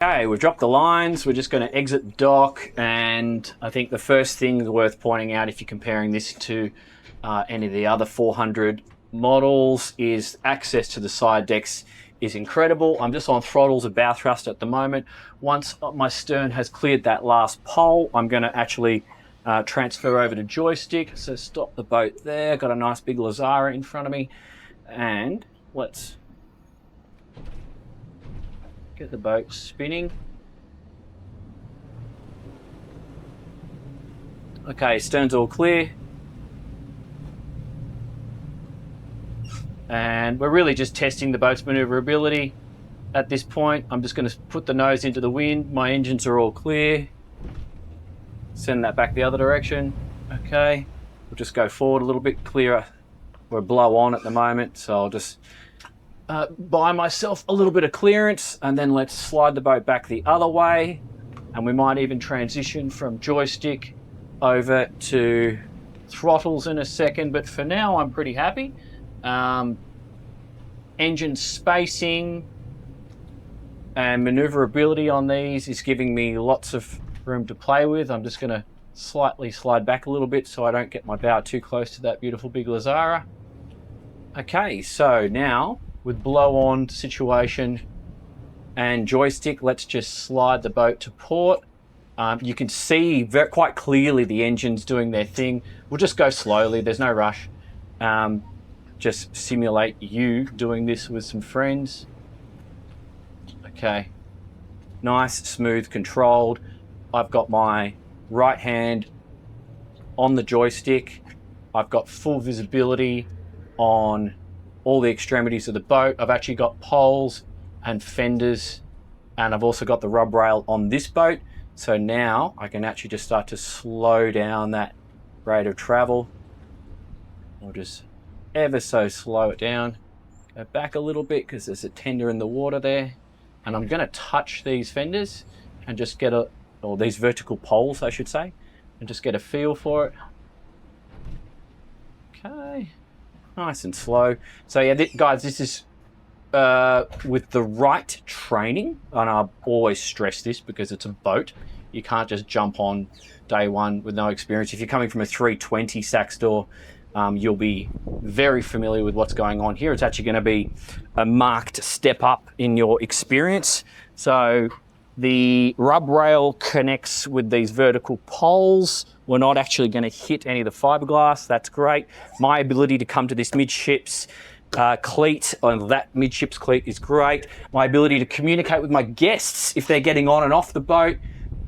Okay, we've dropped the lines. We're just going to exit dock, and I think the first thing worth pointing out, if you're comparing this to any of the other 400 models, is access to the side decks is incredible. I'm just on throttles of bow thrust at the moment. Once my stern has cleared that last pole, I'm going to actually transfer over to joystick. So stop the boat there. Got a nice big Lazara in front of me, and let's get the boat spinning. Okay, stern's all clear. And we're really just testing the boat's maneuverability at this point. I'm just going to put the nose into the wind. My engines are all clear. Send that back the other direction. Okay, we'll just go forward a little bit clearer. We're blow on at the moment, so I'll just buy myself a little bit of clearance, and then let's slide the boat back the other way, and we might even transition from joystick over to throttles in a second, but for now I'm pretty happy. Engine spacing and maneuverability on these is giving me lots of room to play with. I'm just going to slightly slide back a little bit so I don't get my bow too close to that beautiful big Lazara. Okay, so now with blow-on situation and joystick, let's just slide the boat to port. You can see quite clearly the engine's doing their thing. We'll just go slowly, there's no rush. Just simulate you doing this with some friends. Okay, nice, smooth, controlled. I've got my right hand on the joystick. I've got full visibility on all the extremities of the boat. I've actually got poles and fenders, and I've also got the rub rail on this boat. So now I can actually just start to slow down that rate of travel. I'll just ever so slow it down. Go back a little bit because there's a tender in the water there. And I'm going to touch these fenders and just get or these vertical poles, I should say, and just get a feel for it. Okay. Nice and slow. So yeah, guys, this is with the right training, and I always stress this because it's a boat. You can't just jump on day one with no experience. If you're coming from a 320 Saxdor, you'll be very familiar with what's going on here. It's actually going to be a marked step up in your experience. So the rub rail connects with these vertical poles. We're not actually going to hit any of the fiberglass. That's great. My ability to come to this midships cleat, or that midships cleat, is great. My ability to communicate with my guests if they're getting on and off the boat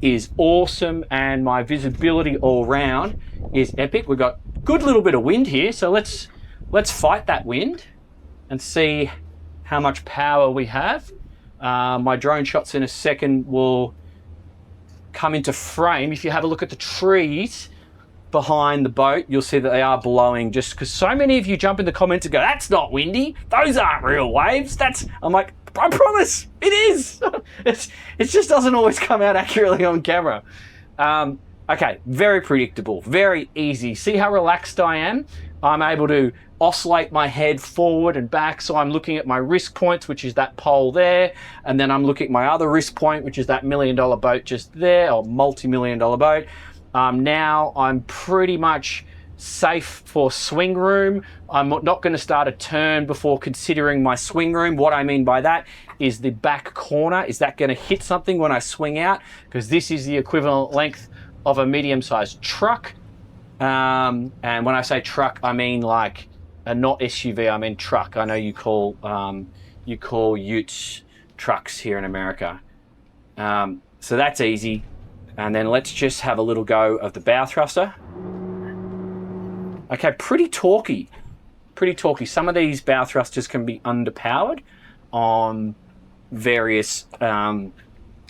is awesome, and my visibility all round is epic. We've got a good little bit of wind here, so let's fight that wind and see how much power we have. My drone shots in a second will come into frame. If you have a look at the trees behind the boat, you'll see that they are blowing, just because so many of you jump in the comments and go, that's not windy, those aren't real waves. I'm like, I promise it is. It just doesn't always come out accurately on camera. Okay, very predictable, very easy. See how relaxed I am? I'm able to oscillate my head forward and back, so I'm looking at my risk points, which is that pole there, and then I'm looking at my other risk point, which is that $1 million boat just there, or multi-million-dollar boat. Now I'm pretty much safe for swing room. I'm not going to start a turn before considering my swing room. What I mean by that is the back corner. Is that going to hit something when I swing out? Because this is the equivalent length of a medium-sized truck. And when I say truck, I mean like a not SUV, I mean truck. I know you call utes trucks here in America. So that's easy. And then let's just have a little go of the bow thruster. Okay, pretty torquey. Some of these bow thrusters can be underpowered on various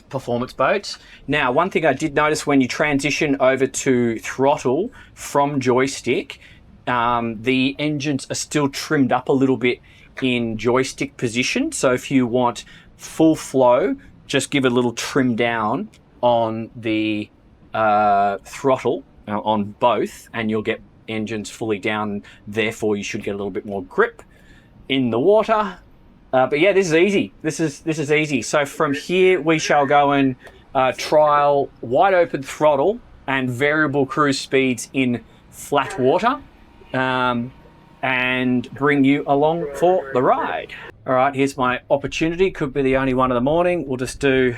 performance boats. Now, one thing I did notice when you transition over to throttle from joystick, the engines are still trimmed up a little bit in joystick position. So if you want full flow, just give it a little trim down on the throttle on both, and you'll get engines fully down. Therefore, you should get a little bit more grip in the water. But yeah, this is easy. This is easy. So from here, we shall go and trial wide open throttle and variable cruise speeds in flat water, and bring you along for the ride. All right, here's my opportunity. Could be the only one of the morning. We'll just do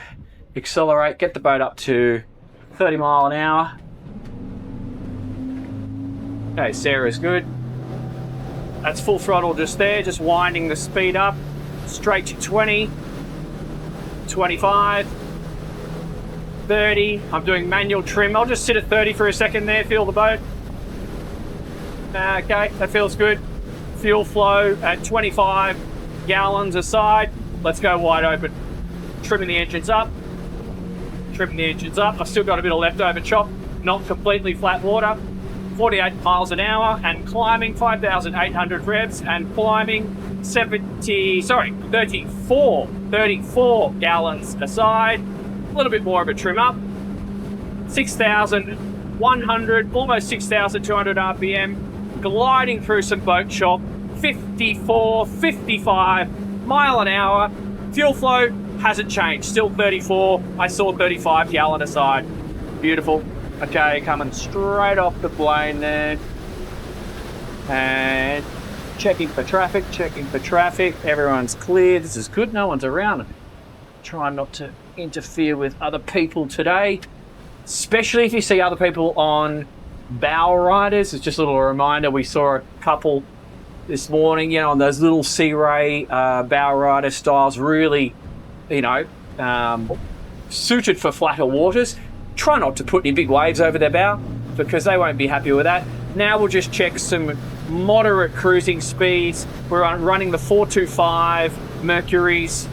accelerate, get the boat up to 30 mile an hour. Okay, Sarah's good. That's full throttle just there, just winding the speed up straight to 20, 25, 30. I'm doing manual trim. I'll just sit at 30 for a second there, feel the boat. Okay, that feels good. Fuel flow at 25 gallons a side. Let's go wide open. Trimming the engines up. Trimming the engines up. I've still got a bit of leftover chop, not completely flat water. 48 miles an hour and climbing 5,800 revs and climbing 34 gallons a side. A little bit more of a trim up. 6,100, almost 6,200 RPM. Gliding through some boat shop. 54, 55 mile an hour. Fuel flow hasn't changed, still 34. I saw 35 gallon a side. Beautiful. Okay, coming straight off the plane there. And checking for traffic. Everyone's clear. This is good. No one's around. Trying not to interfere with other people today, especially if you see other people on bow riders. It's just a little reminder. We saw a couple this morning, you know, on those little Sea Ray bow rider styles, really, you know, suited for flatter waters. Try not to put any big waves over their bow because they won't be happy with that. Now we'll just check some moderate cruising speeds. We're running the 425 Mercuries.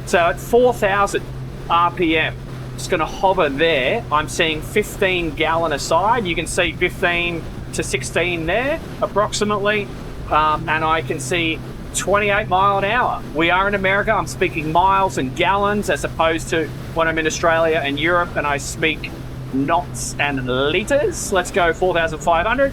So at 4,000 RPM, it's going to hover there. I'm seeing 15 gallon a side. You can see 15 to 16 there, approximately. And I can see 28 mile an hour. We are in America. I'm speaking miles and gallons as opposed to when I'm in Australia and Europe and I speak knots and litres. Let's go 4,500.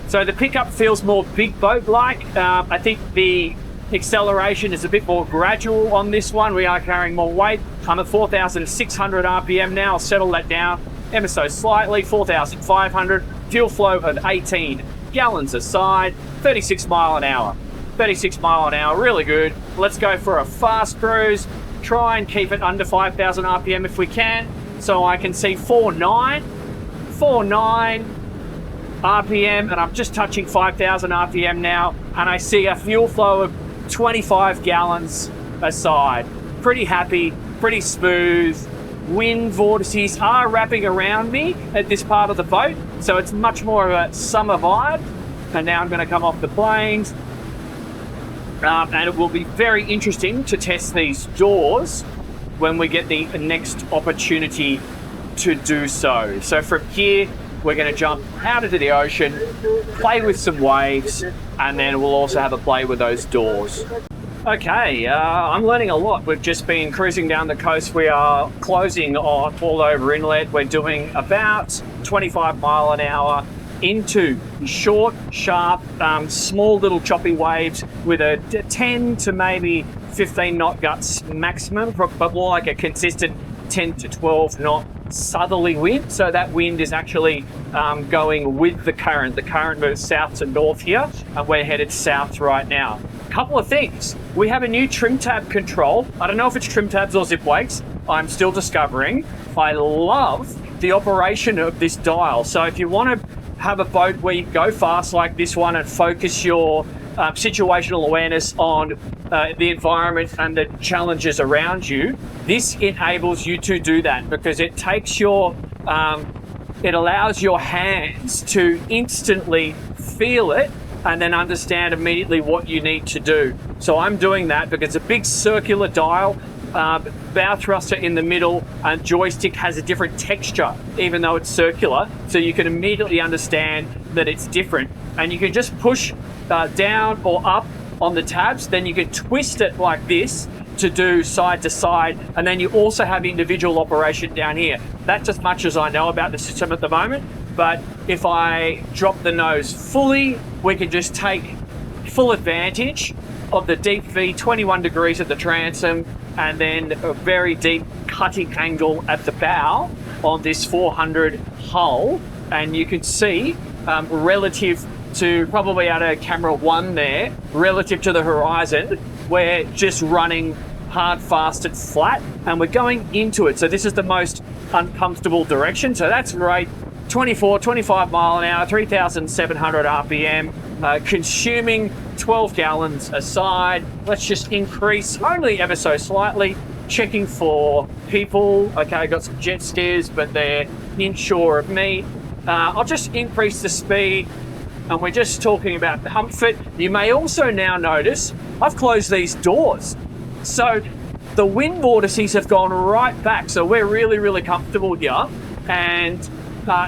So the pickup feels more big boat-like. I think the acceleration is a bit more gradual on this one. We are carrying more weight. I'm at 4,600 RPM now. I'll settle that down ever so slightly. 4,500. Fuel flow of 18 gallons a side. 36 mile an hour. 36 mile an hour, really good. Let's go for a fast cruise. Try and keep it under 5,000 RPM if we can. So I can see 49 RPM, and I'm just touching 5,000 RPM now, and I see a fuel flow of 25 gallons a side. Pretty happy, pretty smooth. Wind vortices are wrapping around me at this part of the boat, so it's much more of a summer vibe. And now I'm going to come off the planes, and it will be very interesting to test these doors when we get the next opportunity to do so. So from here, we're going to jump out into the ocean, play with some waves, and then we'll also have a play with those doors. Okay, I'm learning a lot. We've just been cruising down the coast. We are closing on all over Inlet. We're doing about 25 mile an hour into short, sharp, small little choppy waves with a 10 to maybe 15 knot guts maximum, but more like a consistent 10 to 12 knot southerly wind. So that wind is actually going with the current. The current moves south to north here, and we're headed south right now. Couple of things. We have a new trim tab control. I don't know if it's trim tabs or zip weights. I'm still discovering. I love the operation of this dial. So if you want to have a boat where you go fast like this one and focus your situational awareness on the environment and the challenges around you, this enables you to do that because it takes your, it allows your hands to instantly feel it and then understand immediately what you need to do. So I'm doing that because it's a big circular dial, bow thruster in the middle, and joystick has a different texture even though it's circular, so you can immediately understand that it's different. And you can just push down or up on the tabs, then you can twist it like this to do side to side, and then you also have individual operation down here. That's as much as I know about the system at the moment, but if I drop the nose fully, we can just take full advantage of the deep V, 21 degrees at the transom, and then a very deep cutting angle at the bow on this 400 hull. And you can see relative to probably out of camera 1 there, relative to the horizon, we're just running hard, fast, and flat, and we're going into it. So this is the most uncomfortable direction. So that's right, 24, 25 mile an hour, 3,700 RPM, consuming 12 gallons a side. Let's just increase only ever so slightly, checking for people. Okay, I got some jet skiers, but they're inshore of me. I'll just increase the speed, and we're just talking about comfort. You may also now notice I've closed these doors. So the wind vortices have gone right back. So we're really, really comfortable here. And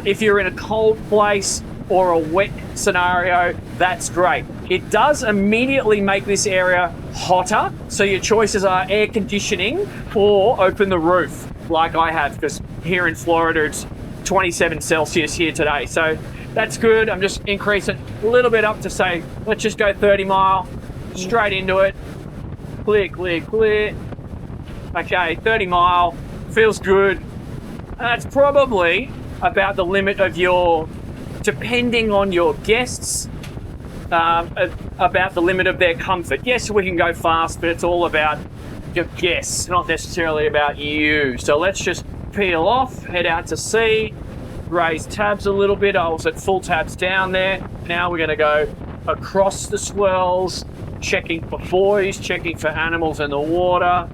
if you're in a cold place or a wet scenario, that's great. It does immediately make this area hotter. So your choices are air conditioning or open the roof, like I have, because here in Florida, it's 27 Celsius here today. So that's good. I'm just increasing a little bit up to say, let's just go 30 mile, straight into it. Clear, clear, clear. Okay, 30 mile, feels good. That's probably about the limit of your, depending on your guests, about the limit of their comfort. Yes, we can go fast, but it's all about your guests, not necessarily about you. So let's just peel off, head out to sea, raise tabs a little bit. I was at full tabs down there. Now we're going to go across the swells, checking for buoys, checking for animals in the water.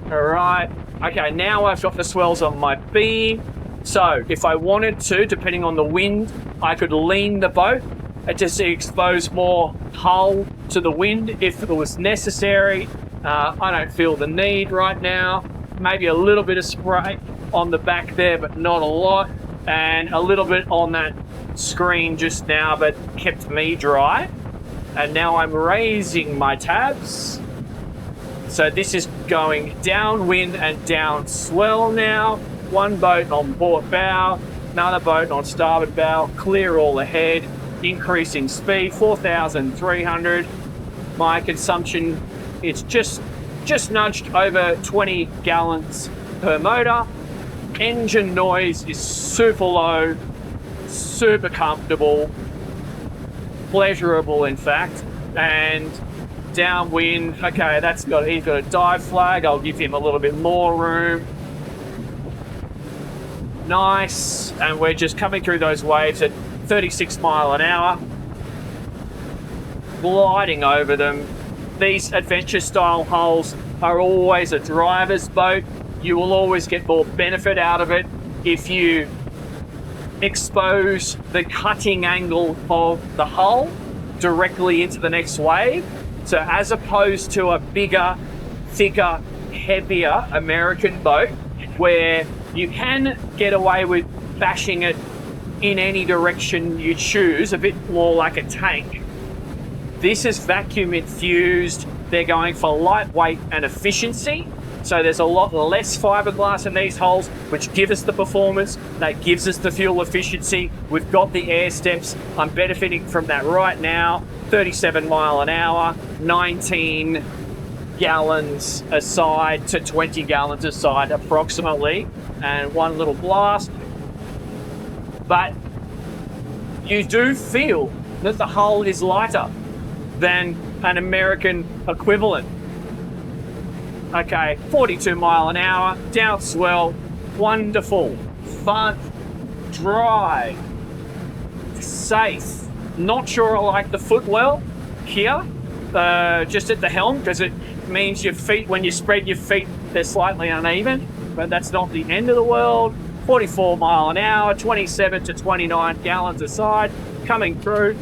All right. Okay, now I've got the swells on my beam. So if I wanted to, depending on the wind, I could lean the boat and just expose more hull to the wind if it was necessary. I don't feel the need right now. Maybe a little bit of spray on the back there, but not a lot. And a little bit on that screen just now, but kept me dry. And now I'm raising my tabs. So this is going downwind and down swell now. One boat on port bow, another boat on starboard bow, clear all ahead, increasing speed, 4,300. My consumption is just nudged over 20 gallons per motor. Engine noise is super low, super comfortable, pleasurable in fact, and downwind. Okay, he's got a dive flag. I'll give him a little bit more room. Nice, and we're just coming through those waves at 36 mile an hour, gliding over them. These adventure style hulls are always a driver's boat. You will always get more benefit out of it if you expose the cutting angle of the hull directly into the next wave. So as opposed to a bigger, thicker, heavier American boat where you can get away with bashing it in any direction you choose, a bit more like a tank. This is vacuum infused. They're going for lightweight and efficiency. So there's a lot less fiberglass in these hulls, which give us the performance, that gives us the fuel efficiency. We've got the air steps. I'm benefiting from that right now. 37 mile an hour, 19 gallons a side to 20 gallons a side approximately, and one little blast. But you do feel that the hull is lighter than an American equivalent. Okay, 42 mile an hour, down swell, wonderful, fun, dry, safe. Not sure I like the footwell here, just at the helm, because it means your feet, when you spread your feet, they're slightly uneven, but that's not the end of the world. 44 mile an hour, 27 to 29 gallons a side, coming through.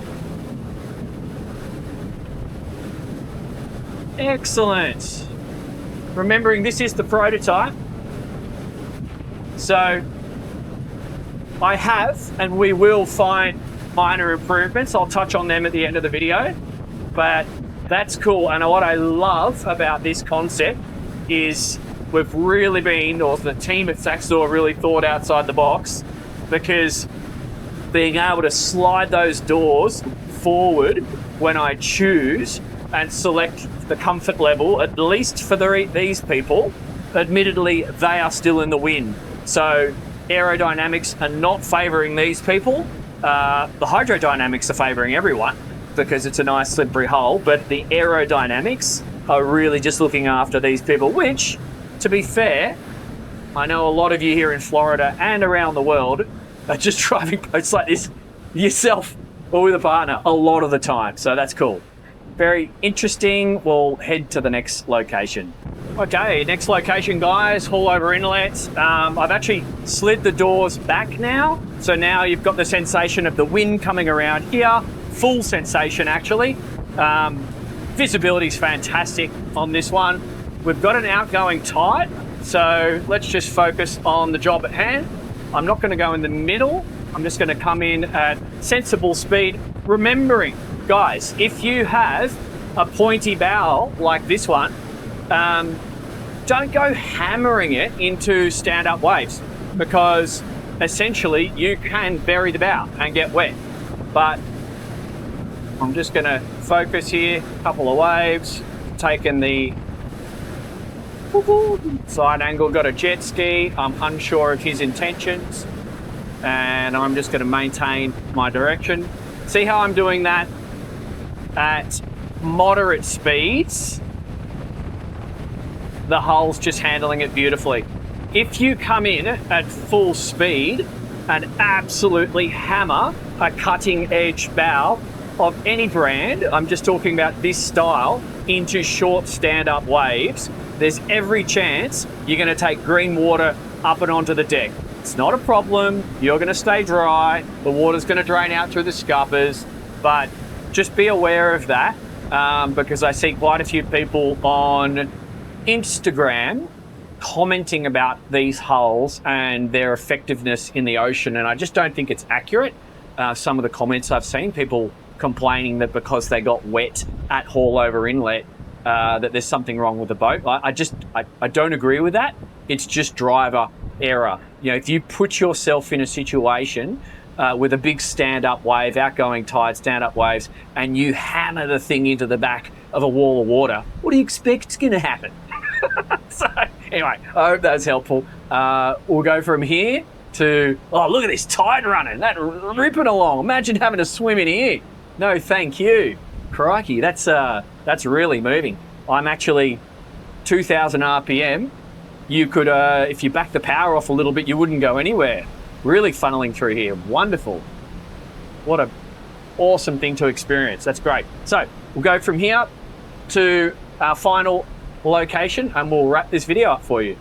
Excellent. Remembering this is the prototype. So I have, and we will find minor improvements. I'll touch on them at the end of the video, but that's cool. And what I love about this concept is we've really been, or the team at Saxdor really thought outside the box, because being able to slide those doors forward when I choose and select the comfort level, at least for these people. Admittedly, they are still in the wind. So aerodynamics are not favouring these people. The hydrodynamics are favouring everyone because it's a nice slippery hull, but the aerodynamics are really just looking after these people, which, to be fair, I know a lot of you here in Florida and around the world are just driving boats like this yourself or with a partner a lot of the time. So that's cool. Very interesting. We'll head to the next location. Okay, next location, guys, Haul Over Inlet. I've actually slid the doors back now. So now you've got the sensation of the wind coming around here. Full sensation, actually. Visibility is fantastic on this one. We've got an outgoing tide. So let's just focus on the job at hand. I'm not going to go in the middle. I'm just going to come in at sensible speed. Remembering, guys, if you have a pointy bow like this one, don't go hammering it into stand-up waves, because essentially you can bury the bow and get wet. But I'm just going to focus here, couple of waves, taking the side angle, got a jet ski. I'm unsure of his intentions, and I'm just going to maintain my direction. See how I'm doing that at moderate speeds? The hull's just handling it beautifully. If you come in at full speed and absolutely hammer a cutting edge bow of any brand, I'm just talking about this style, into short stand-up waves, there's every chance you're going to take green water up and onto the deck. It's not a problem. You're going to stay dry. The water's going to drain out through the scuppers, but just be aware of that, because I see quite a few people on Instagram commenting about these hulls and their effectiveness in the ocean, and I just don't think it's accurate. Some of the comments I've seen, people complaining that because they got wet at Haul Over Inlet, that there's something wrong with the boat. I don't agree with that. It's just driver error. You know, if you put yourself in a situation with a big stand-up wave, outgoing tide, stand-up waves, and you hammer the thing into the back of a wall of water, what do you expect's going to happen? So anyway, I hope that's helpful. We'll go from here to, oh, look at this tide running, that ripping along. Imagine having to swim in here. No, thank you. Crikey, that's really moving. I'm actually 2,000 RPM. You could, if you back the power off a little bit, you wouldn't go anywhere. Really funneling through here. Wonderful. What a awesome thing to experience. That's great. So we'll go from here to our final location and we'll wrap this video up for you.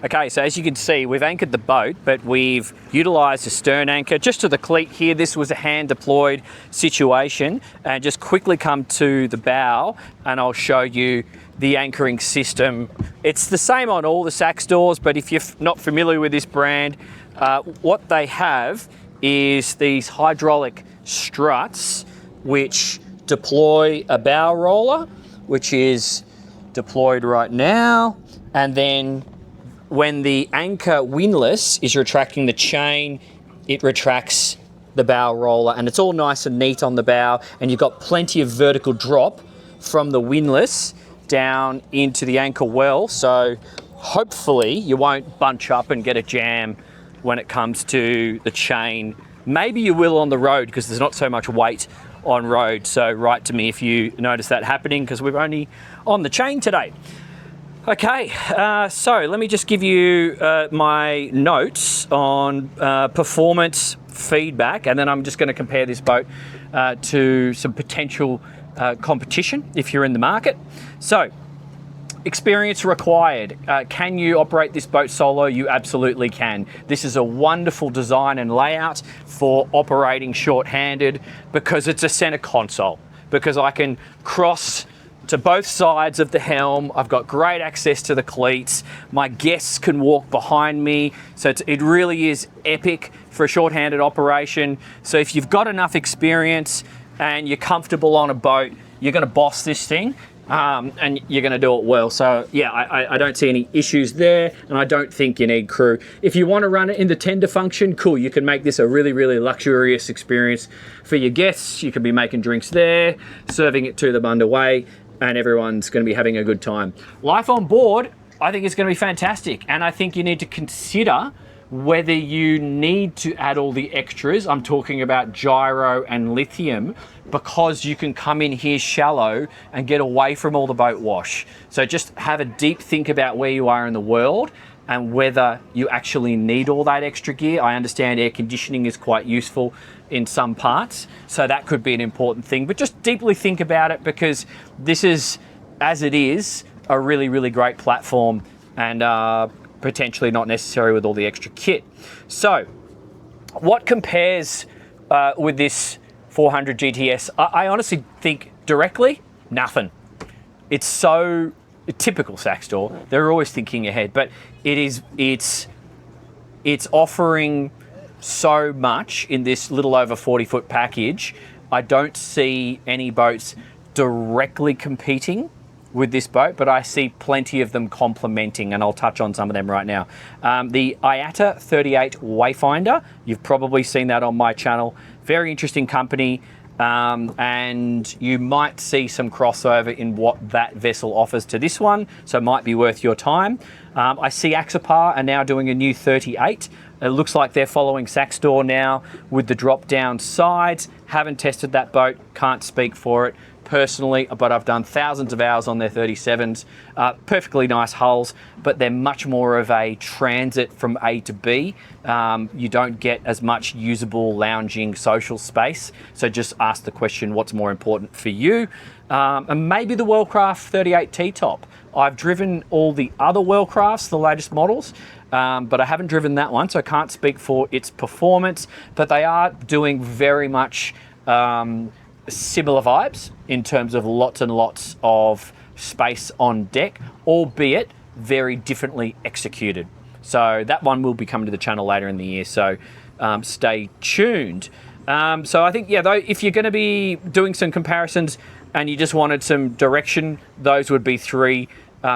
Okay, so as you can see, we've anchored the boat, but we've utilised a stern anchor just to the cleat here. This was a hand deployed situation, and just quickly come to the bow and I'll show you the anchoring system. It's the same on all the Saxdors, but if you're not familiar with this brand, what they have is these hydraulic struts which deploy a bow roller, which is deployed right now, and then when the anchor windlass is retracting the chain, it retracts the bow roller, and it's all nice and neat on the bow, and you've got plenty of vertical drop from the windlass down into the anchor well, so hopefully you won't bunch up and get a jam when it comes to the chain. Maybe you will on the road because there's not so much weight on road, so write to me if you notice that happening, because we're only on the chain today. Okay, so let me just give you my notes on performance feedback, and then I'm just going to compare this boat to some potential competition if you're in the market. So, experience required. Can you operate this boat solo? You absolutely can. This is a wonderful design and layout for operating short-handed because it's a center console, because I can cross to both sides of the helm. I've got great access to the cleats. My guests can walk behind me. So it really is epic for a short-handed operation. So if you've got enough experience and you're comfortable on a boat, you're going to boss this thing. and you're going to do it well. So yeah, I don't see any issues there, and I don't think you need crew. If you want to run it in the tender function, cool. You can make this a really, really luxurious experience for your guests. You can be making drinks there, serving it to them underway, and everyone's going to be having a good time. Life on board, I think it's going to be fantastic, and I think you need to consider whether you need to add all the extras. I'm talking about gyro and lithium, because you can come in here shallow and get away from all the boat wash. So just have a deep think about where you are in the world and whether you actually need all that extra gear. I understand air conditioning is quite useful in some parts, so that could be an important thing, but just deeply think about it, because this is, as it is, a really, really great platform, and potentially not necessary with all the extra kit. So what compares with this 400 GTS? I honestly think directly, nothing. It's so typical Saxdor. They're always thinking ahead, but it's offering so much in this little over 40-foot package. I don't see any boats directly competing with this boat, but I see plenty of them complementing, and I'll touch on some of them right now. The IATA 38 Wayfinder, you've probably seen that on my channel. Very interesting company, and you might see some crossover in what that vessel offers to this one, so it might be worth your time. I see Axopar are now doing a new 38. It looks like they're following Saxdor now with the drop-down sides. Haven't tested that boat, can't speak for it personally, but I've done thousands of hours on their 37s. Perfectly nice hulls, but they're much more of a transit from A to B. You don't get as much usable lounging social space. So just ask the question, what's more important for you? And maybe the Worldcraft 38 T-top. I've driven all the other Worldcrafts, the latest models, but I haven't driven that one, so I can't speak for its performance, but they are doing very much similar vibes in terms of lots and lots of space on deck, albeit very differently executed. So that one will be coming to the channel later in the year, so stay tuned. So I think, yeah, though, if you're going to be doing some comparisons and you just wanted some direction, those would be three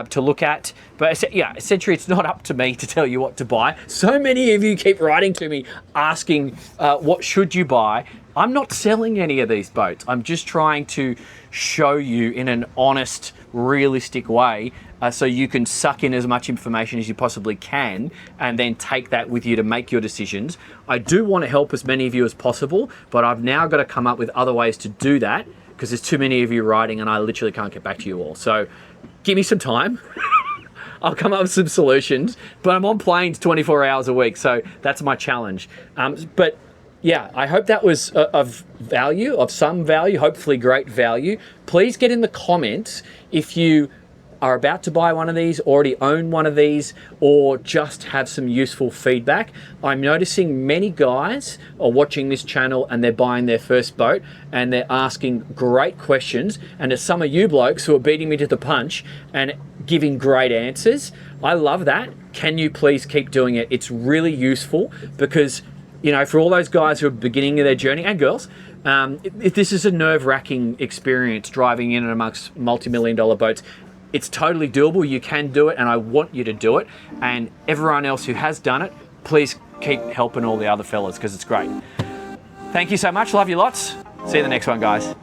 to look at. But yeah, essentially it's not up to me to tell you what to buy. So many of you keep writing to me asking what should you buy. I'm not selling any of these boats. I'm just trying to show you in an honest, realistic way, so you can suck in as much information as you possibly can and then take that with you to make your decisions. I do want to help as many of you as possible, but I've now got to come up with other ways to do that, because there's too many of you writing and I literally can't get back to you all. So give me some time. I'll come up with some solutions, but I'm on planes 24 hours a week, so that's my challenge. But yeah, I hope that was of value, of some value, hopefully great value. Please get in the comments if you are about to buy one of these, already own one of these, or just have some useful feedback. I'm noticing many guys are watching this channel and they're buying their first boat and they're asking great questions, and there's some of you blokes who are beating me to the punch and giving great answers. I love that. Can you please keep doing it? It's really useful, because you know, for all those guys who are beginning of their journey, and girls, if this is a nerve-wracking experience driving in and amongst multi-million-dollar boats, it's totally doable. You can do it, and I want you to do it. And everyone else who has done it, please keep helping all the other fellas, because it's great. Thank you so much. Love you lots. See you in the next one, guys.